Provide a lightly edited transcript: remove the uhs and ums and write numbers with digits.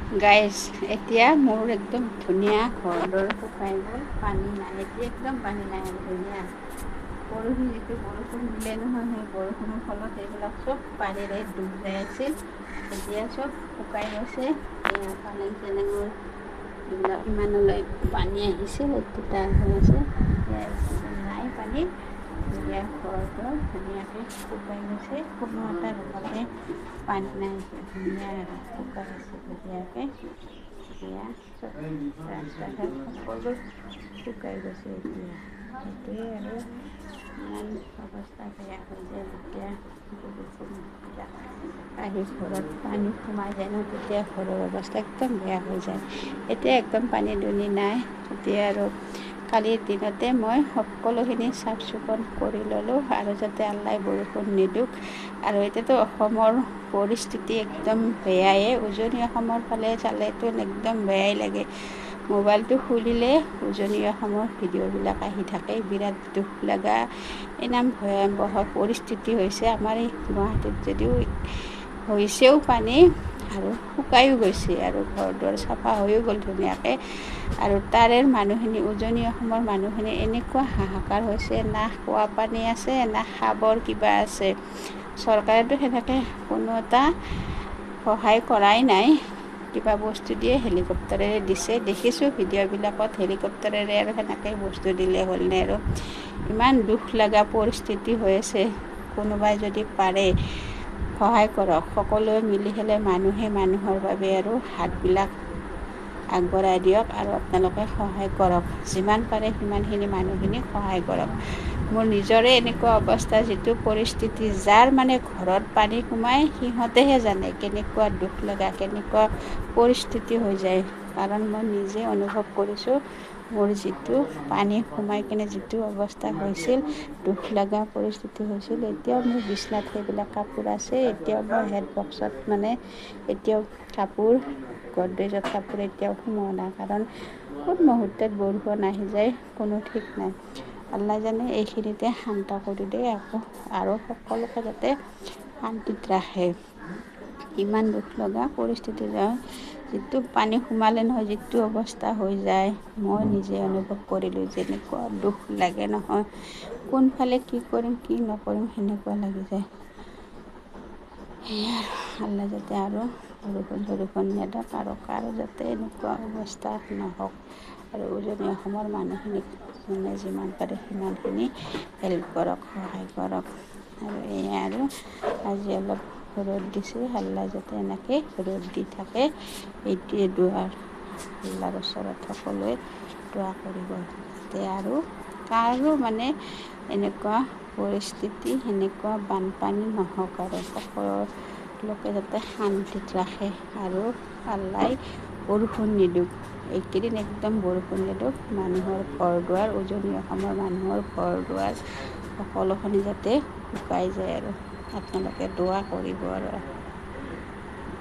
Guys এতিয়া মোৰ একদম ধুনীয়া ঘৰ শুকাই গ'ল, পানী নাই, এতিয়া একদম পানী নাই আৰু ধুনীয়া। পৰহি যিটো বৰষুণ দিলে নহয়, সেই বৰষুণৰ ফলত এইবিলাক চব পানীৰে ডুব যাই আছিল। এতিয়া চব শুকাই গৈছে, পালেং চালেঙৰ এইবিলাক ইমানলৈ পানী আহিছিল, এতিয়া হৈ আছে, এতিয়া নাই পানী। ধুনীয়া ঘৰটো ধুনীয়াকৈ শুকাই গৈছে, কোনো এটা ৰুমতে পানী নাই, ধুনীয়া আৰু শুকাই আছে ধুনীয়াকৈ। এতিয়া চব ৰাস্তা ঘাট সকলো শুকাই গৈছে এতিয়া। সেইটোৱে আৰু ইমান অৱস্থা বেয়া হৈ যায় যেতিয়া বৰষুণবিলাক আহি ঘৰত পানী সোমাই যায় ন, তেতিয়া ঘৰৰ অৱস্থা একদম বেয়া হৈ যায়। এতিয়া একদম পানী দুনি নাই। এতিয়া আৰু কালিৰ দিনতে মই সকলোখিনি চাফ চিকুণ কৰি ল'লোঁ আৰু যাতে আল্লাই বৰষুণ নিদিওক। আৰু এতিয়াতো অসমৰ পৰিস্থিতি একদম বেয়ায়ে, উজনি অসমৰ ফালে চালেতো একদম বেয়াই লাগে। মোবাইলটো খুলিলে উজনি অসমৰ ভিডিঅ'বিলাক আহি থাকে, বিৰাট দুখ লগা ইমান ভয়াৱহ পৰিস্থিতি হৈছে। আমাৰ এই গুৱাহাটীত যদিও হৈছেও পানী আৰু শুকায়ো গৈছে আৰু ঘৰ দুৱাৰ চাফা হৈও গ'ল ধুনীয়াকৈ। আৰু তাৰে মানুহখিনি, উজনি অসমৰ মানুহখিনি এনেকুৱা হাহাকাৰ হৈছে, না খোৱা পানী আছে না খাবৰ কিবা আছে। চৰকাৰেতো সেনেকৈ কোনো এটা সহায় কৰাই নাই। কিবা বস্তু দিয়ে হেলিকপ্টাৰেৰে দিছে, দেখিছোঁ ভিডিঅ'বিলাকত হেলিকপ্টাৰেৰে আৰু সেনেকৈ বস্তু দিলে হ'ল নে আৰু। ইমান দুখ লগা পৰিস্থিতি হৈ আছে, কোনোবাই যদি পাৰে সহায় কৰক, সকলোৱে মিলি পেলাই মানুহে মানুহৰ বাবে আৰু হাতবিলাক আগবঢ়াই দিয়ক আৰু আপোনালোকে সহায় কৰক, যিমান পাৰে সিমানখিনি মানুহখিনিক সহায় কৰক। মোৰ নিজৰে এনেকুৱা অৱস্থা, যিটো পৰিস্থিতি, যাৰ মানে ঘৰত পানী সোমাই সিহঁতেহে জানে কেনেকুৱা দুখ লগা, কেনেকুৱা পৰিস্থিতি হৈ যায়। কাৰণ মই নিজে অনুভৱ কৰিছোঁ, মোৰ যিটো পানী সোমাই কিনে যিটো অৱস্থা হৈছিল, দুখ লগা পৰিস্থিতি হৈছিল। এতিয়াও মোৰ বিচনাত সেইবিলাক কাপোৰ আছে, এতিয়াও মই হেড বক্সত মানে এতিয়াও কাপোৰ, গডৰেজত কাপোৰ এতিয়াও সোমোৱা নাই, কাৰণ কোন মুহূৰ্তত বৰষুণ আহি যায় কোনো ঠিক নাই। আল্লাই জানে এইখিনিতে শান্ত কৰি দিয়ে আকৌ, আৰু সকলোকে যাতে শান্তিত ৰাখে। ইমান দুখ লগা পৰিস্থিতি যায়, যিটো পানী সোমালে নহয় যিটো অৱস্থা হৈ যায়, মই নিজে অনুভৱ কৰিলোঁ, যেনেকুৱা দুখ লাগে নহয়, কোনফালে কি কৰিম কি নকৰিম সেনেকুৱা লাগি যায়। সেয়া আল্লাই যাতে আৰু বৰষুণ নিদিয়ক আৰু কাৰো যাতে এনেকুৱা অৱস্থা নহওক। আৰু উজনি অসমৰ মানুহখিনিক যোনে যিমান পাৰে সিমানখিনি হেল্প কৰক, সহায় কৰক। আৰু এয়া আৰু আজি অলপ ৰ'দ দিছে, আল্লাই যাতে এনেকৈ ৰ'দ দি থাকে, এইটোৱে দুৱাৰ আল্লাৰ ওচৰত সকলোৱে দোৱা কৰিব, যাতে আৰু কাৰো মানে এনেকুৱা পৰিস্থিতি, সেনেকুৱা বানপানী নহওক আৰু সকলোকে যাতে শান্তিত ৰাখে। আৰু আল্লাই বৰষুণ নিদিওক, এইকেইদিন একদম বৰষুণ নিদিওক, মানুহৰ ঘৰ দুৱাৰ, উজনি অসমৰ মানুহৰ ঘৰ দুৱাৰ সকলোখিনি যাতে শুকাই যায় আৰু আপোনালোকে দোৱা কৰিব আৰু।